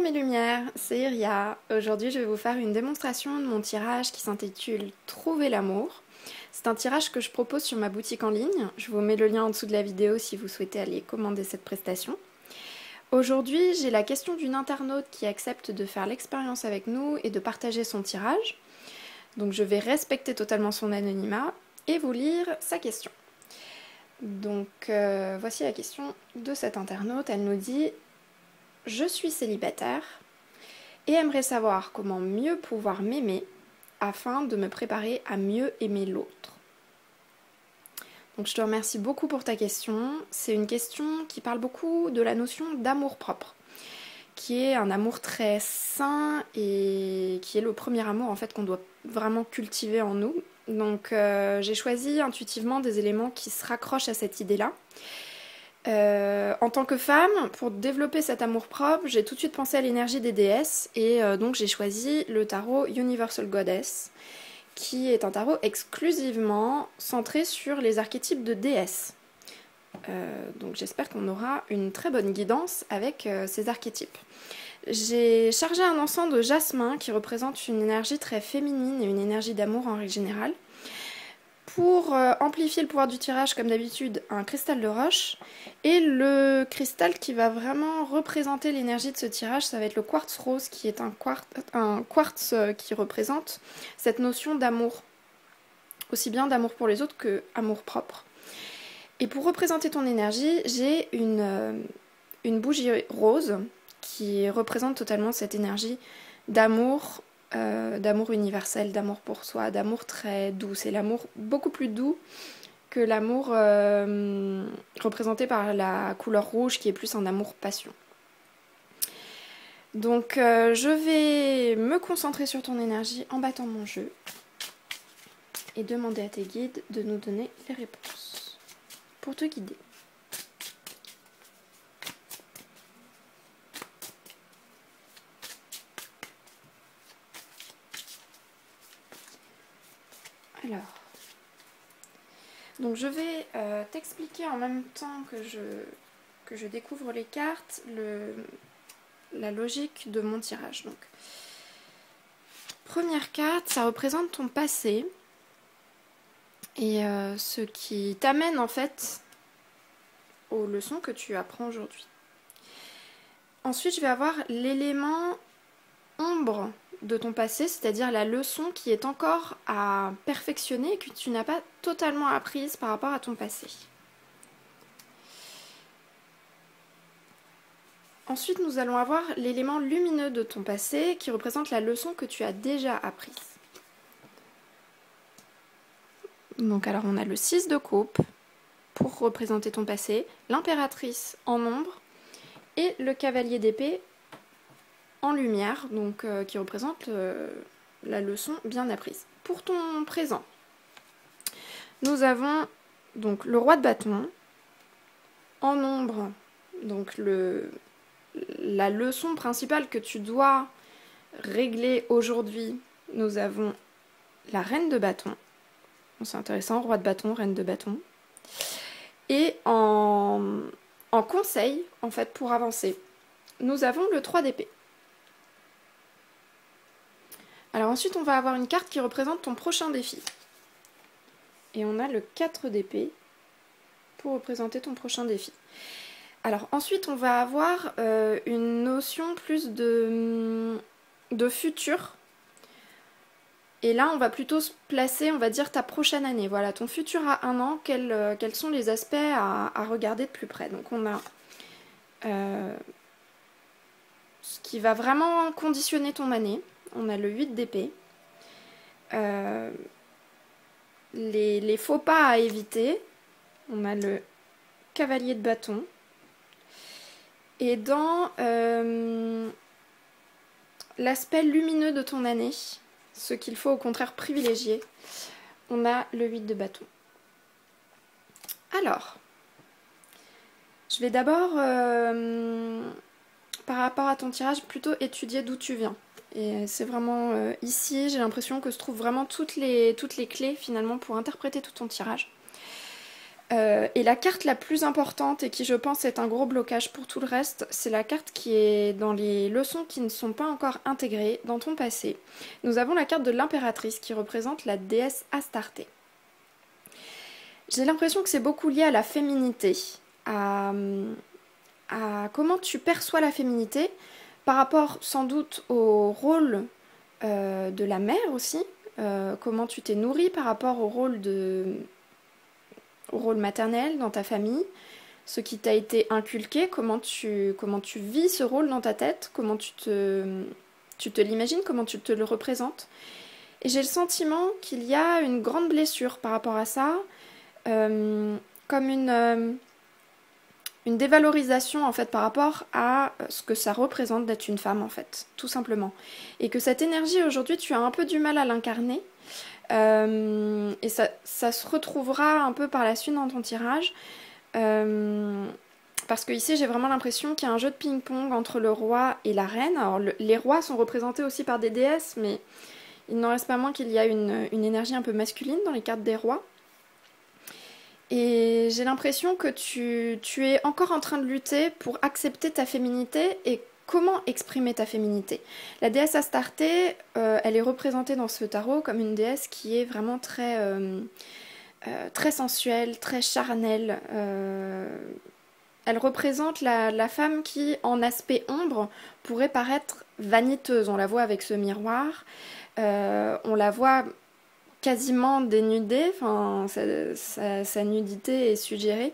mes lumières, c'est Iria. Aujourd'hui je vais vous faire une démonstration de mon tirage qui s'intitule Trouver l'amour. C'est un tirage que je propose sur ma boutique en ligne. Je vous mets le lien en dessous de la vidéo si vous souhaitez aller commander cette prestation. Aujourd'hui j'ai la question d'une internaute qui accepte de faire l'expérience avec nous et de partager son tirage. Donc je vais respecter totalement son anonymat et vous lire sa question. Donc voici la question de cette internaute. Elle nous dit: je suis célibataire et aimerais savoir comment mieux pouvoir m'aimer afin de me préparer à mieux aimer l'autre. Donc je te remercie beaucoup pour ta question. C'est une question qui parle beaucoup de la notion d'amour-propre, qui est un amour très sain et qui est le premier amour en fait qu'on doit vraiment cultiver en nous. Donc j'ai choisi intuitivement des éléments qui se raccrochent à cette idée-là. En tant que femme, pour développer cet amour-propre, j'ai tout de suite pensé à l'énergie des déesses et donc j'ai choisi le tarot Universal Goddess, qui est un tarot exclusivement centré sur les archétypes de déesses. Donc j'espère qu'on aura une très bonne guidance avec ces archétypes. J'ai chargé un encens de jasmin qui représente une énergie très féminine et une énergie d'amour en règle générale. Pour amplifier le pouvoir du tirage, comme d'habitude, un cristal de roche. Et le cristal qui va vraiment représenter l'énergie de ce tirage, ça va être le quartz rose, qui est un quartz qui représente cette notion d'amour. Aussi bien d'amour pour les autres que amour propre. Et pour représenter ton énergie, j'ai une bougie rose qui représente totalement cette énergie d'amour. D'amour universel, d'amour pour soi, d'amour très doux. C'est l'amour beaucoup plus doux que l'amour représenté par la couleur rouge qui est plus un amour passion. Donc je vais me concentrer sur ton énergie en battant mon jeu et demander à tes guides de nous donner les réponses pour te guider. Alors, donc je vais t'expliquer en même temps que je découvre les cartes la logique de mon tirage. Donc, première carte, ça représente ton passé et ce qui t'amène en fait aux leçons que tu apprends aujourd'hui. Ensuite, je vais avoir l'élément ombre de ton passé, c'est-à-dire la leçon qui est encore à perfectionner et que tu n'as pas totalement apprise par rapport à ton passé. Ensuite, nous allons avoir l'élément lumineux de ton passé qui représente la leçon que tu as déjà apprise. Donc alors on a le 6 de coupe pour représenter ton passé, l'impératrice en ombre et le cavalier d'épée en lumière, donc qui représente la leçon bien apprise. Pour ton présent, nous avons donc le roi de bâton, en ombre, donc la leçon principale que tu dois régler aujourd'hui, nous avons la reine de bâton, c'est intéressant, roi de bâton, reine de bâton, et en conseil, en fait, pour avancer, nous avons le 3 d'épée. Alors ensuite, on va avoir une carte qui représente ton prochain défi. Et on a le 4 d'épée pour représenter ton prochain défi. Alors ensuite, on va avoir une notion plus de futur. Et là, on va plutôt se placer, on va dire, ta prochaine année. Voilà, ton futur à 1 an, quels sont les aspects à regarder de plus près. Donc on a ce qui va vraiment conditionner ton année. On a le 8 d'épée. Les faux pas à éviter. On a le cavalier de bâton. Et dans l'aspect lumineux de ton année, ce qu'il faut au contraire privilégier, on a le 8 de bâton. Alors, je vais d'abord, par rapport à ton tirage, plutôt étudier d'où tu viens. Et c'est vraiment ici, j'ai l'impression que se trouvent vraiment toutes les clés finalement pour interpréter tout ton tirage. Et la carte la plus importante et qui je pense est un gros blocage pour tout le reste, c'est la carte qui est dans les leçons qui ne sont pas encore intégrées dans ton passé. Nous avons la carte de l'impératrice qui représente la déesse Astarté. J'ai l'impression que c'est beaucoup lié à la féminité, à comment tu perçois la féminité par rapport sans doute au rôle de la mère aussi, comment tu t'es nourrie par rapport au rôle maternel dans ta famille, ce qui t'a été inculqué, comment tu vis ce rôle dans ta tête, comment tu te l'imagines, comment tu te le représentes. Et j'ai le sentiment qu'il y a une grande blessure par rapport à ça, comme une dévalorisation en fait par rapport à ce que ça représente d'être une femme en fait, tout simplement. Et que cette énergie aujourd'hui tu as un peu du mal à l'incarner. Et ça se retrouvera un peu par la suite dans ton tirage. Parce que ici j'ai vraiment l'impression qu'il y a un jeu de ping-pong entre le roi et la reine. Alors les rois sont représentés aussi par des déesses, mais il n'en reste pas moins qu'il y a une énergie un peu masculine dans les cartes des rois. Et j'ai l'impression que tu es encore en train de lutter pour accepter ta féminité et comment exprimer ta féminité. La déesse Astarté, elle est représentée dans ce tarot comme une déesse qui est vraiment très sensuelle, très charnelle. Elle représente la femme qui, en aspect ombre, pourrait paraître vaniteuse. On la voit avec ce miroir, on la voit quasiment dénudée, enfin, sa nudité est suggérée.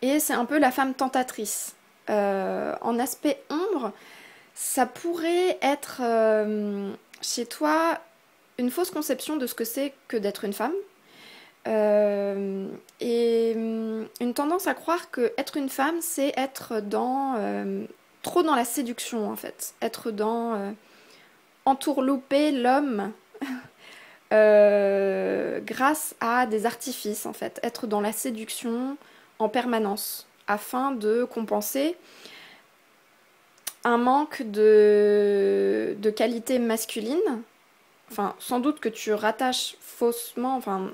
Et c'est un peu la femme tentatrice. En aspect ombre, ça pourrait être chez toi une fausse conception de ce que c'est que d'être une femme. Et une tendance à croire que être une femme, c'est être trop dans la séduction en fait. Être dans entourlouper l'homme grâce à des artifices en fait. Être dans la séduction en permanence afin de compenser un manque de qualité masculine. Enfin, sans doute que tu rattaches faussement, enfin,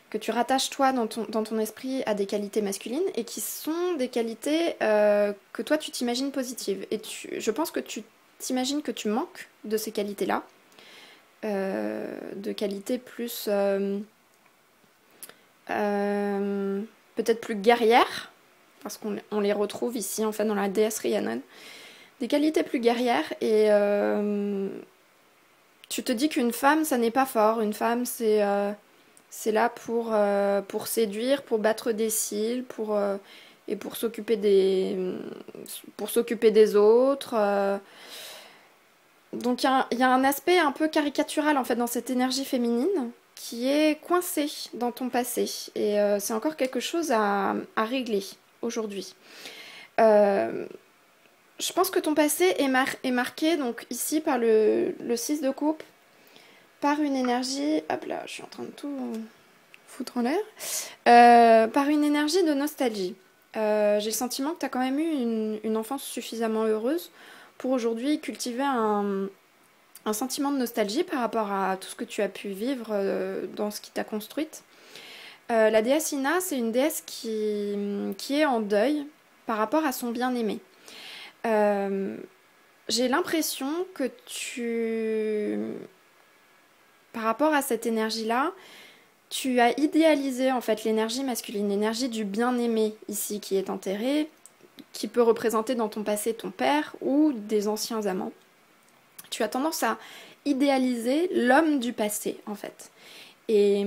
que tu rattaches toi dans ton esprit à des qualités masculines et qui sont des qualités que toi tu t'imagines positives. Et je pense que tu t'imagines que tu manques de ces qualités-là, de qualités plus peut-être plus guerrières, parce qu'on les retrouve ici en fait dans la déesse Rhiannon, des qualités plus guerrières et tu te dis qu'une femme ça n'est pas fort, une femme c'est là pour séduire, pour battre des cils, et pour s'occuper des autres. Donc il y a un aspect un peu caricatural en fait dans cette énergie féminine qui est coincée dans ton passé. Et c'est encore quelque chose à régler aujourd'hui. Je pense que ton passé est marqué donc ici par le 6 de coupe, par une énergie... Hop là, je suis en train de tout foutre en l'air. Par une énergie de nostalgie. J'ai le sentiment que tu as quand même eu une enfance suffisamment heureuse pour aujourd'hui cultiver un sentiment de nostalgie par rapport à tout ce que tu as pu vivre dans ce qui t'a construite. La déesse Ina, c'est une déesse qui est en deuil par rapport à son bien-aimé. J'ai l'impression que par rapport à cette énergie-là, tu as idéalisé en fait l'énergie masculine, l'énergie du bien-aimé ici qui est enterrée, qui peut représenter dans ton passé ton père ou des anciens amants. Tu as tendance à idéaliser l'homme du passé en fait. Et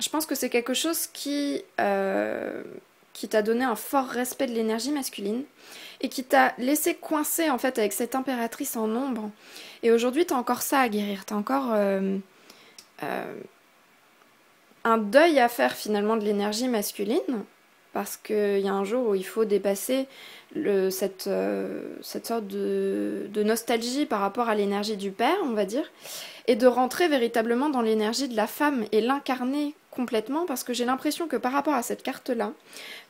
je pense que c'est quelque chose qui t'a donné un fort respect de l'énergie masculine et qui t'a laissé coincer en fait avec cette impératrice en ombre. Et aujourd'hui, t'as encore ça à guérir, t'as encore un deuil à faire finalement de l'énergie masculine, parce qu'il y a un jour où il faut dépasser cette sorte de nostalgie par rapport à l'énergie du père, on va dire, et de rentrer véritablement dans l'énergie de la femme et l'incarner complètement, parce que j'ai l'impression que par rapport à cette carte-là,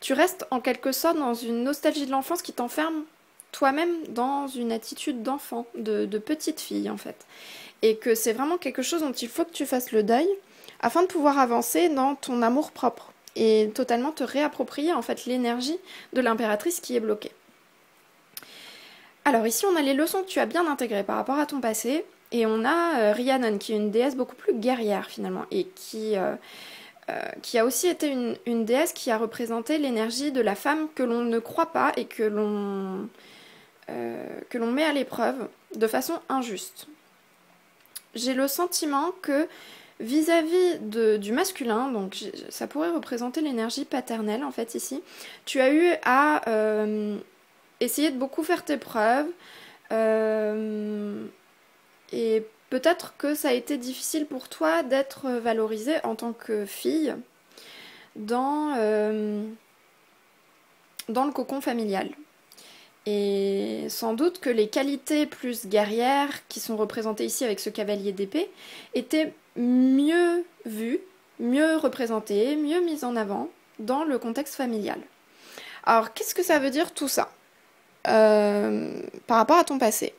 tu restes en quelque sorte dans une nostalgie de l'enfance qui t'enferme toi-même dans une attitude d'enfant, de petite fille en fait. Et que c'est vraiment quelque chose dont il faut que tu fasses le deuil, afin de pouvoir avancer dans ton amour propre et totalement te réapproprier en fait l'énergie de l'impératrice qui est bloquée. Alors ici on a les leçons que tu as bien intégrées par rapport à ton passé, et on a Rhiannon qui est une déesse beaucoup plus guerrière finalement, et qui a aussi été une déesse qui a représenté l'énergie de la femme que l'on ne croit pas et que l'on met à l'épreuve de façon injuste. J'ai le sentiment que vis-à-vis du masculin, donc ça pourrait représenter l'énergie paternelle en fait ici, tu as eu à essayer de beaucoup faire tes preuves, et peut-être que ça a été difficile pour toi d'être valorisée en tant que fille dans le cocon familial. Et sans doute que les qualités plus guerrières qui sont représentées ici avec ce cavalier d'épée étaient mieux vues, mieux représentées, mieux mises en avant dans le contexte familial. Alors qu'est-ce que ça veut dire tout ça par rapport à ton passé?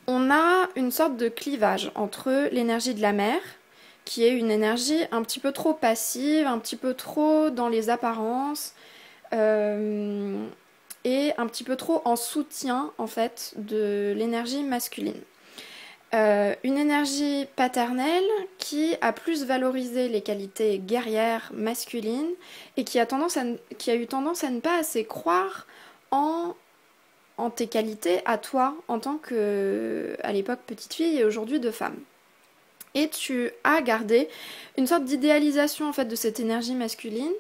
On a une sorte de clivage entre l'énergie de la mère, qui est une énergie un petit peu trop passive, un petit peu trop dans les apparences, et un petit peu trop en soutien en fait de l'énergie masculine. Une énergie paternelle qui a plus valorisé les qualités guerrières masculines et qui a eu tendance à ne pas assez croire en tes qualités à toi en tant que, à l'époque, petite fille et aujourd'hui de femme. Et tu as gardé une sorte d'idéalisation en fait de cette énergie masculine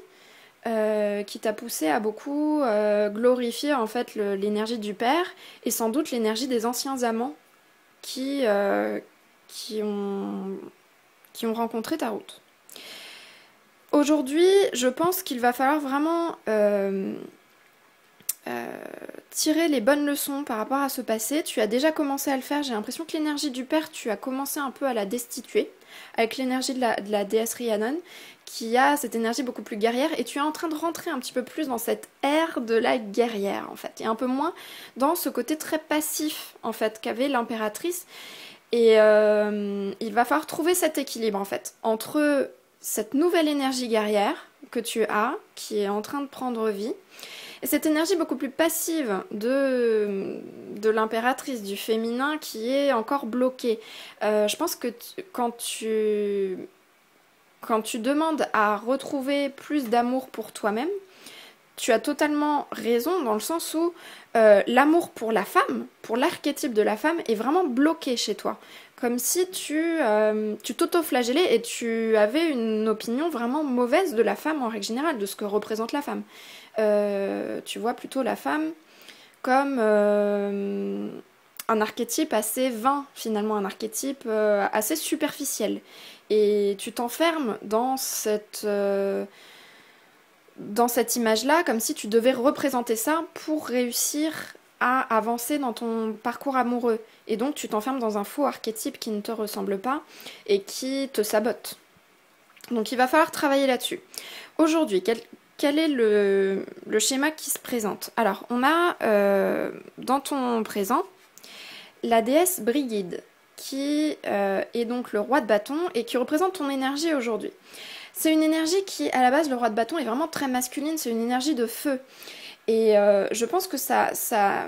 qui t'a poussé à beaucoup glorifier en fait l'énergie du père et sans doute l'énergie des anciens amants qui ont rencontré ta route. Aujourd'hui, je pense qu'il va falloir vraiment tirer les bonnes leçons par rapport à ce passé. Tu as déjà commencé à le faire, j'ai l'impression que l'énergie du père, tu as commencé un peu à la destituer avec l'énergie de la déesse Rhiannon, qui a cette énergie beaucoup plus guerrière, et tu es en train de rentrer un petit peu plus dans cette ère de la guerrière en fait, et un peu moins dans ce côté très passif en fait qu'avait l'impératrice. Et il va falloir trouver cet équilibre en fait entre cette nouvelle énergie guerrière que tu as, qui est en train de prendre vie, et cette énergie beaucoup plus passive de l'impératrice, du féminin, qui est encore bloquée. Je pense que quand tu demandes à retrouver plus d'amour pour toi-même, tu as totalement raison dans le sens où l'amour pour la femme, pour l'archétype de la femme, est vraiment bloqué chez toi. Comme si tu t'auto-flagellais et tu avais une opinion vraiment mauvaise de la femme en règle générale, de ce que représente la femme. Tu vois plutôt la femme comme un archétype assez vain, finalement, un archétype assez superficiel. Et tu t'enfermes dans cette image-là, comme si tu devais représenter ça pour réussir à avancer dans ton parcours amoureux. Et donc tu t'enfermes dans un faux archétype qui ne te ressemble pas et qui te sabote. Donc il va falloir travailler là-dessus. Aujourd'hui, quel est le schéma qui se présente? Alors, on a dans ton présent la déesse Brigide, qui est donc le roi de bâton et qui représente ton énergie aujourd'hui. C'est une énergie qui, à la base, le roi de bâton est vraiment très masculine, c'est une énergie de feu. Et je pense que ça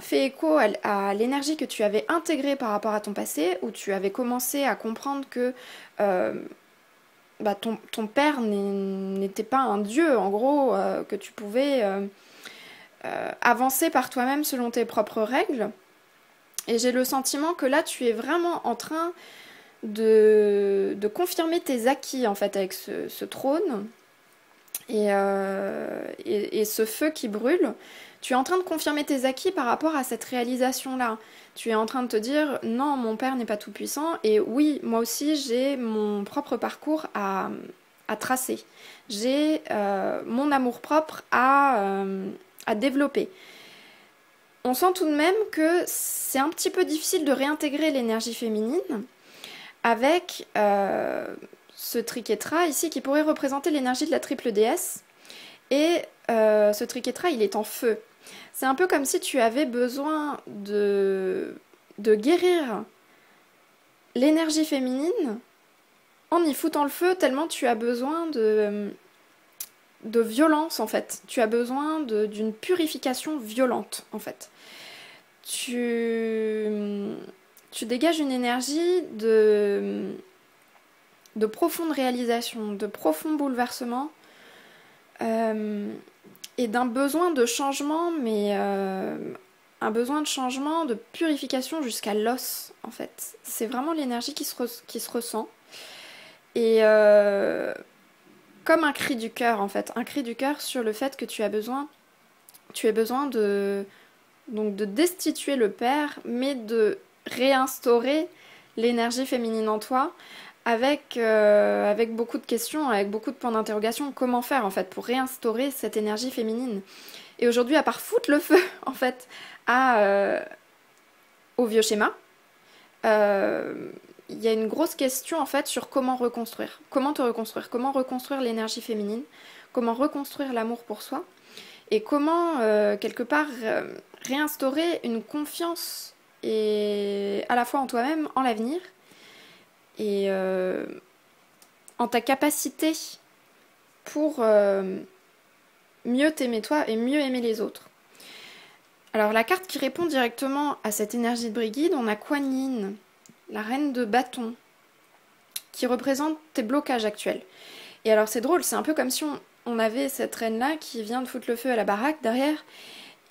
fait écho à l'énergie que tu avais intégrée par rapport à ton passé, où tu avais commencé à comprendre que ton père n'était pas un dieu, en gros, que tu pouvais avancer par toi-même selon tes propres règles. Et j'ai le sentiment que là, tu es vraiment en train de confirmer tes acquis, en fait, avec ce trône. Et ce feu qui brûle, tu es en train de confirmer tes acquis par rapport à cette réalisation-là. Tu es en train de te dire, non, mon père n'est pas tout puissant, et oui, moi aussi, j'ai mon propre parcours à tracer. J'ai mon amour-propre à développer. On sent tout de même que c'est un petit peu difficile de réintégrer l'énergie féminine avec ce triquetra ici qui pourrait représenter l'énergie de la triple déesse. Et ce triquetra, il est en feu. C'est un peu comme si tu avais besoin de guérir l'énergie féminine en y foutant le feu tellement tu as besoin de violence en fait. Tu as besoin d'une purification violente en fait. Tu dégages une énergie de profonde réalisation, de profond bouleversement et d'un besoin de changement, mais un besoin de changement, de purification jusqu'à l'os en fait. C'est vraiment l'énergie qui se ressent. Et comme un cri du cœur en fait, un cri du cœur sur le fait que tu as besoin donc de destituer le père, mais de réinstaurer l'énergie féminine en toi, avec beaucoup de questions, avec beaucoup de points d'interrogation. Comment faire en fait pour réinstaurer cette énergie féminine? Et aujourd'hui, à part foutre le feu en fait au vieux schéma, il y a une grosse question en fait sur comment reconstruire, comment te reconstruire, comment reconstruire l'énergie féminine, comment reconstruire l'amour pour soi, et comment quelque part réinstaurer une confiance et à la fois en toi-même, en l'avenir, et en ta capacité pour mieux t'aimer toi et mieux aimer les autres. Alors la carte qui répond directement à cette énergie de Brigide, on a Kuan Yin, la reine de bâton, qui représente tes blocages actuels. Et alors c'est drôle, c'est un peu comme si on avait cette reine-là qui vient de foutre le feu à la baraque derrière,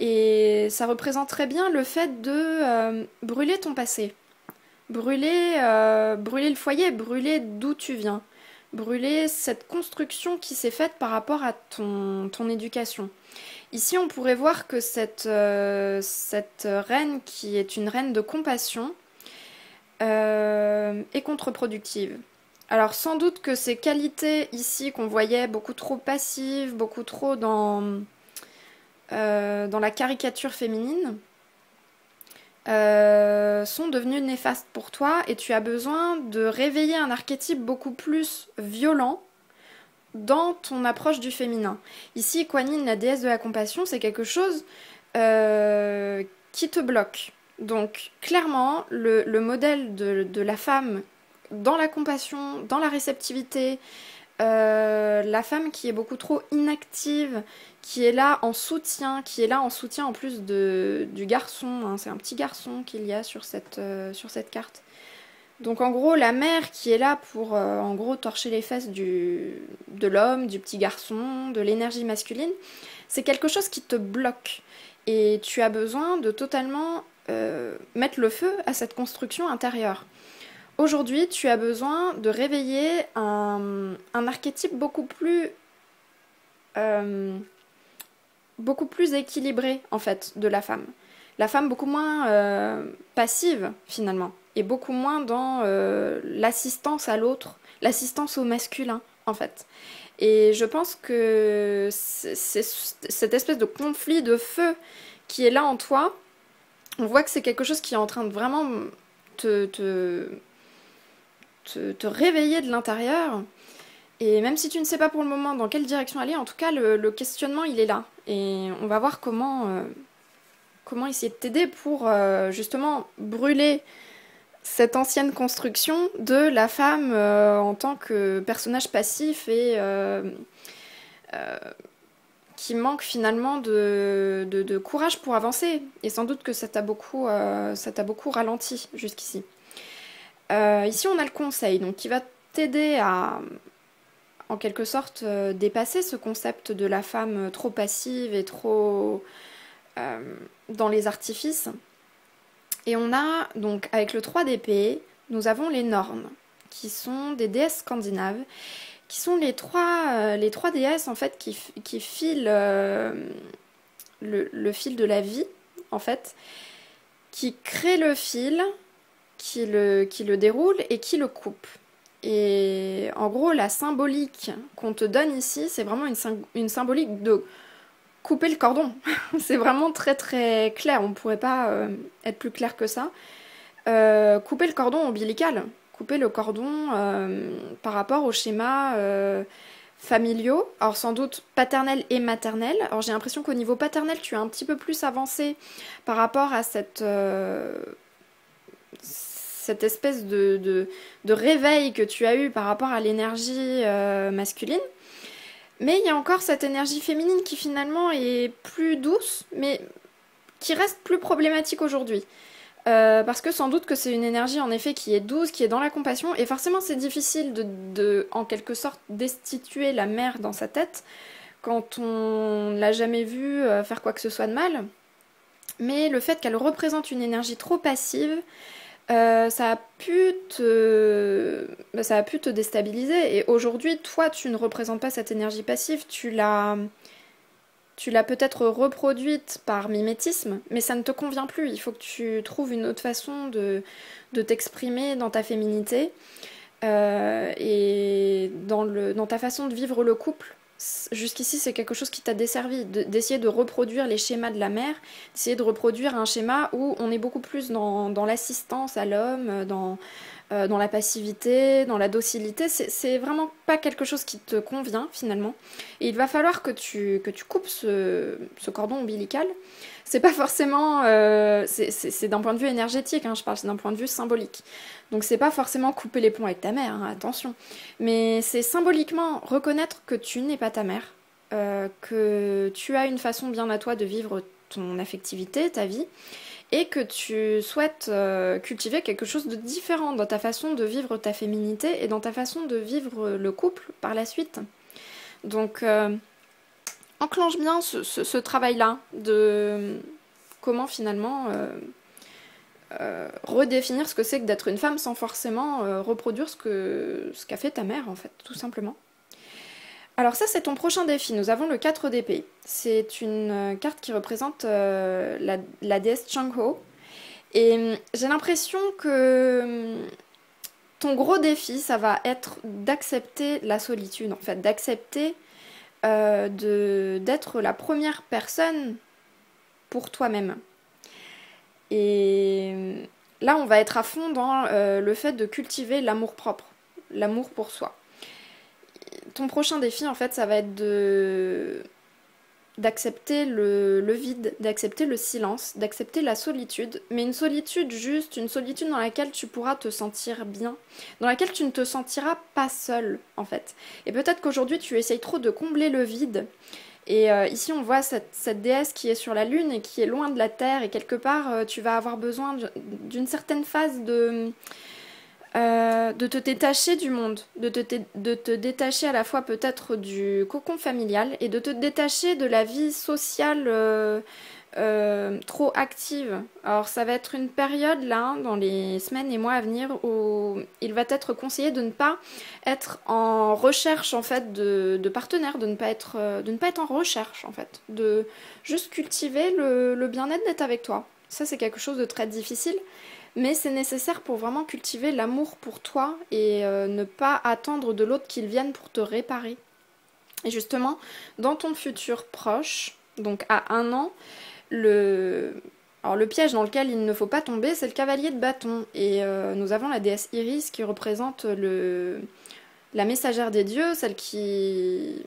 et ça représente très bien le fait de brûler ton passé, brûler le foyer, brûler d'où tu viens, brûler cette construction qui s'est faite par rapport à ton éducation. Ici, on pourrait voir que cette reine, qui est une reine de compassion, est contre-productive. Alors sans doute que ces qualités ici qu'on voyait beaucoup trop passives, beaucoup trop dans la caricature féminine, sont devenues néfastes pour toi, et tu as besoin de réveiller un archétype beaucoup plus violent dans ton approche du féminin. Ici, Kuan Yin, la déesse de la compassion, c'est quelque chose qui te bloque. Donc clairement, le modèle de la femme dans la compassion, dans la réceptivité, la femme qui est beaucoup trop inactive, qui est là en soutien, en plus du garçon, hein, c'est un petit garçon qu'il y a sur cette carte. Donc en gros, la mère qui est là pour en gros torcher les fesses de l'homme, du petit garçon, de l'énergie masculine, c'est quelque chose qui te bloque. Et tu as besoin de totalement mettre le feu à cette construction intérieure. Aujourd'hui, tu as besoin de réveiller un archétype beaucoup plus équilibré en fait de la femme. La femme beaucoup moins passive finalement, et beaucoup moins dans l'assistance à l'autre, l'assistance au masculin en fait. Et je pense que c'est cette espèce de conflit de feu qui est là en toi. On voit que c'est quelque chose qui est en train de vraiment te réveiller de l'intérieur. Et même si tu ne sais pas pour le moment dans quelle direction aller, en tout cas le questionnement il est là. Et on va voir comment essayer de t'aider pour justement brûler cette ancienne construction de la femme en tant que personnage passif et qui manque finalement de courage pour avancer. Et sans doute que ça t'a beaucoup ralenti jusqu'ici. Ici on a le conseil donc, qui va t'aider à en quelque sorte dépasser ce concept de la femme trop passive et trop dans les artifices. Et on a donc avec le 3 d'épée, nous avons les Nornes, qui sont des déesses scandinaves, qui sont les trois déesses en fait qui filent le fil de la vie en fait, qui créent le fil, qui le déroule et qui le coupe. Et en gros, la symbolique qu'on te donne ici, c'est vraiment une symbolique de couper le cordon. C'est vraiment très très clair, on ne pourrait pas être plus clair que ça. Couper le cordon ombilical, couper le cordon par rapport aux schémas familiaux, alors sans doute paternel et maternel. Alors j'ai l'impression qu'au niveau paternel, tu es un petit peu plus avancé par rapport à cette espèce de réveil que tu as eu par rapport à l'énergie masculine. Mais il y a encore cette énergie féminine qui finalement est plus douce, mais qui reste plus problématique aujourd'hui. Parce que sans doute que c'est une énergie en effet qui est douce, qui est dans la compassion, et forcément c'est difficile en quelque sorte destituer la mère dans sa tête quand on l'a jamais vue faire quoi que ce soit de mal. Mais le fait qu'elle représente une énergie trop passive, ça a pu te déstabiliser. Et aujourd'hui, toi, tu ne représentes pas cette énergie passive, tu l'as peut-être reproduite par mimétisme, mais ça ne te convient plus. Il faut que tu trouves une autre façon de t'exprimer dans ta féminité et dans ta façon de vivre le couple. Jusqu'ici, c'est quelque chose qui t'a desservi, d'essayer de reproduire les schémas de la mère, d'essayer de reproduire un schéma où on est beaucoup plus dans l'assistance à l'homme, dans la passivité, dans la docilité. C'est vraiment pas quelque chose qui te convient finalement. Et il va falloir que tu coupes ce cordon ombilical. C'est pas forcément... c'est d'un point de vue énergétique, hein, je parle, c'est d'un point de vue symbolique. Donc c'est pas forcément couper les ponts avec ta mère, hein, attention. Mais c'est symboliquement reconnaître que tu n'es pas ta mère, que tu as une façon bien à toi de vivre ton affectivité, ta vie, et que tu souhaites cultiver quelque chose de différent dans ta façon de vivre ta féminité et dans ta façon de vivre le couple par la suite. Donc enclenche bien ce travail-là de comment finalement redéfinir ce que c'est que d'être une femme sans forcément reproduire ce qu'a fait ta mère en fait, tout simplement. Alors ça c'est ton prochain défi, nous avons le 4 d'épée. C'est une carte qui représente la déesse Chang'o. Et j'ai l'impression que ton gros défi, ça va être d'accepter la solitude, en fait, d'accepter d'être la première personne pour toi-même. Et là, on va être à fond dans le fait de cultiver l'amour-propre, l'amour pour soi. Ton prochain défi, en fait, ça va être d'accepter le vide, d'accepter le silence, d'accepter la solitude, mais une solitude juste, une solitude dans laquelle tu pourras te sentir bien, dans laquelle tu ne te sentiras pas seule, en fait. Et peut-être qu'aujourd'hui, tu essayes trop de combler le vide. Et ici, on voit cette déesse qui est sur la lune et qui est loin de la terre, et quelque part, tu vas avoir besoin d'une certaine phase de te détacher du monde, de te détacher à la fois peut-être du cocon familial et de te détacher de la vie sociale trop active. Alors ça va être une période là, dans les semaines et mois à venir, où il va être conseillé de ne pas être en recherche en fait de partenaires, de ne pas être en recherche en fait, de juste cultiver le bien-être d'être avec toi. Ça c'est quelque chose de très difficile. Mais c'est nécessaire pour vraiment cultiver l'amour pour toi et ne pas attendre de l'autre qu'il vienne pour te réparer. Et justement, dans ton futur proche, donc à 1 an, alors le piège dans lequel il ne faut pas tomber, c'est le cavalier de bâton. Et nous avons la déesse Iris qui représente la messagère des dieux, celle qui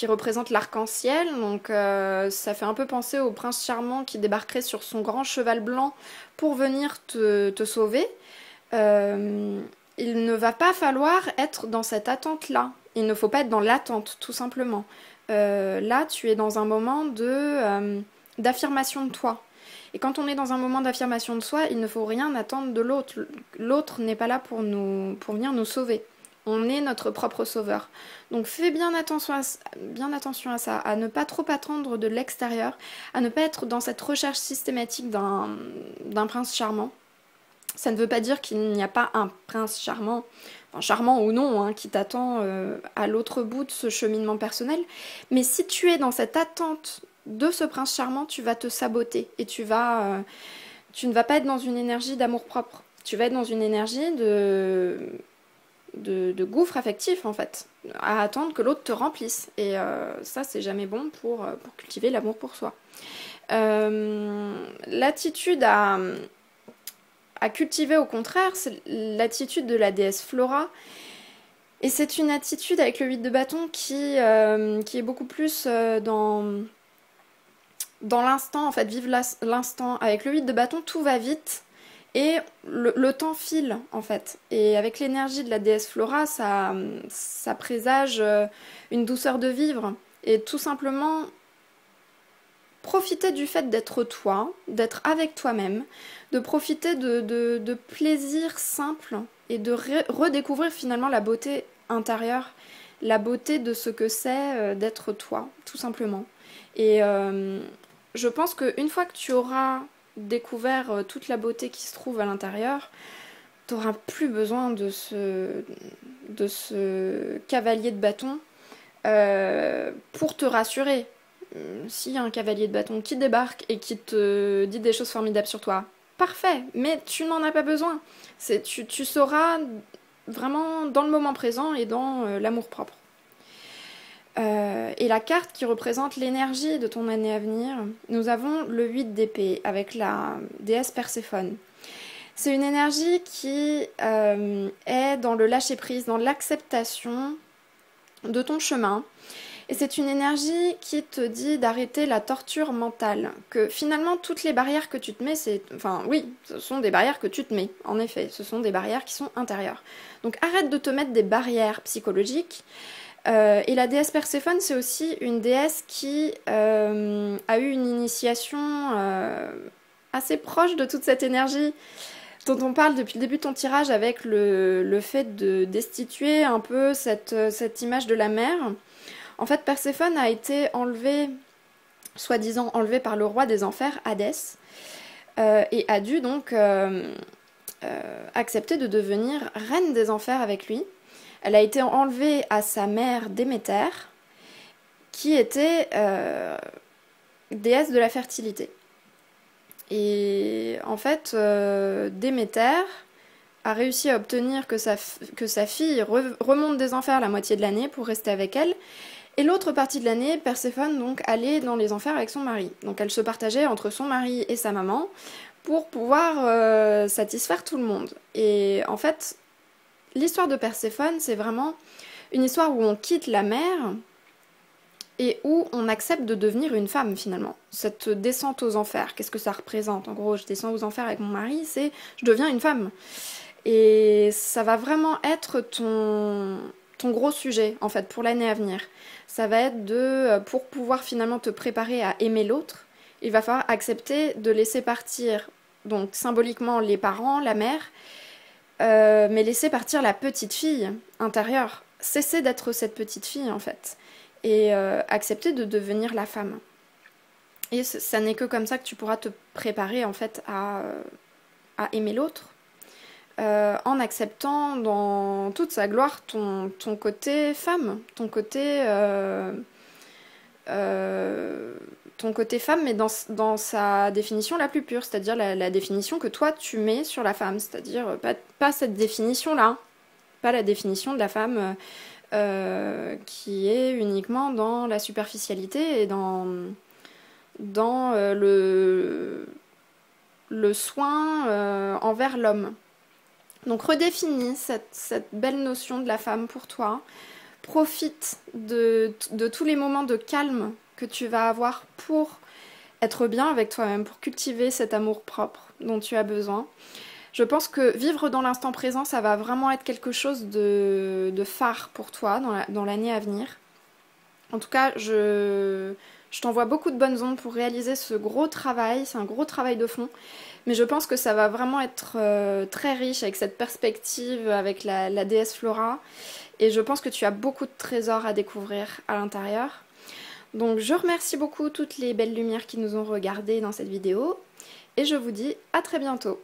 représente l'arc-en-ciel, donc ça fait un peu penser au prince charmant qui débarquerait sur son grand cheval blanc pour venir te sauver. Il ne va pas falloir être dans cette attente-là. Il ne faut pas être dans l'attente, tout simplement. Là, tu es dans un moment d'affirmation de toi. Et quand on est dans un moment d'affirmation de soi, il ne faut rien attendre de l'autre. L'autre n'est pas là pour venir nous sauver. On est notre propre sauveur. Donc fais bien attention à ça, à ne pas trop attendre de l'extérieur, à ne pas être dans cette recherche systématique d'un prince charmant. Ça ne veut pas dire qu'il n'y a pas un prince charmant, enfin charmant ou non, hein, qui t'attend à l'autre bout de ce cheminement personnel. Mais si tu es dans cette attente de ce prince charmant, tu vas te saboter et tu ne vas pas être dans une énergie d'amour-propre. Tu vas être dans une énergie de gouffre affectif en fait, à attendre que l'autre te remplisse. Et ça, c'est jamais bon pour cultiver l'amour pour soi. L'attitude à cultiver au contraire, c'est l'attitude de la déesse Flora. Et c'est une attitude avec le 8 de bâton qui est beaucoup plus dans l'instant, en fait, vivre l'instant. Avec le 8 de bâton, tout va vite. Et le temps file en fait. Et avec l'énergie de la déesse Flora, ça présage une douceur de vivre. Et tout simplement profiter du fait d'être toi, d'être avec toi-même, de profiter de plaisirs simples et de redécouvrir finalement la beauté intérieure, la beauté de ce que c'est d'être toi, tout simplement. Et je pense qu'une fois que tu auras découvert toute la beauté qui se trouve à l'intérieur, tu n'auras plus besoin de ce cavalier de bâton pour te rassurer. S'il y a un cavalier de bâton qui débarque et qui te dit des choses formidables sur toi, parfait, mais tu n'en as pas besoin. Tu seras vraiment dans le moment présent et dans l'amour-propre. Et la carte qui représente l'énergie de ton année à venir, nous avons le 8 d'épée avec la déesse Perséphone. C'est une énergie qui est dans le lâcher-prise, dans l'acceptation de ton chemin. Et c'est une énergie qui te dit d'arrêter la torture mentale. Que finalement, toutes les barrières que tu te mets, enfin oui, ce sont des barrières que tu te mets, en effet. Ce sont des barrières qui sont intérieures. Donc arrête de te mettre des barrières psychologiques. Et la déesse Perséphone, c'est aussi une déesse qui a eu une initiation assez proche de toute cette énergie dont on parle depuis le début de ton tirage, avec le fait de destituer un peu cette image de la mer. En fait, Perséphone a été enlevée, soi-disant enlevée par le roi des enfers, Hadès, et a dû donc accepter de devenir reine des enfers avec lui. Elle a été enlevée à sa mère Déméter, qui était déesse de la fertilité. Et en fait, Déméter a réussi à obtenir que sa fille remonte des enfers la moitié de l'année pour rester avec elle. Et l'autre partie de l'année, Perséphone donc allait dans les enfers avec son mari. Donc elle se partageait entre son mari et sa maman pour pouvoir satisfaire tout le monde. Et en fait, l'histoire de Perséphone, c'est vraiment une histoire où on quitte la mer et où on accepte de devenir une femme finalement. Cette descente aux enfers, qu'est-ce que ça représente? En gros, je descends aux enfers avec mon mari, c'est je deviens une femme. Et ça va vraiment être ton gros sujet en fait pour l'année à venir. Ça va être pour pouvoir finalement te préparer à aimer l'autre, il va falloir accepter de laisser partir, donc symboliquement les parents, la mère, mais laisser partir la petite fille intérieure. Cesser d'être cette petite fille en fait. Et accepter de devenir la femme. Et ça n'est que comme ça que tu pourras te préparer en fait à aimer l'autre. En acceptant dans toute sa gloire ton côté femme, ton côté femme, mais dans sa définition la plus pure, c'est-à-dire la définition que toi tu mets sur la femme, c'est-à-dire pas cette définition-là, pas la définition de la femme qui est uniquement dans la superficialité et dans le soin envers l'homme. Donc redéfinis cette belle notion de la femme pour toi. Profite de tous les moments de calme que tu vas avoir pour être bien avec toi-même, pour cultiver cet amour propre dont tu as besoin. Je pense que vivre dans l'instant présent, ça va vraiment être quelque chose de phare pour toi dans l'année à venir. En tout cas, je t'envoie beaucoup de bonnes ondes pour réaliser ce gros travail. C'est un gros travail de fond. Mais je pense que ça va vraiment être très riche avec cette perspective, avec la déesse Flora. Et je pense que tu as beaucoup de trésors à découvrir à l'intérieur. Donc je remercie beaucoup toutes les belles lumières qui nous ont regardées dans cette vidéo. Et je vous dis à très bientôt.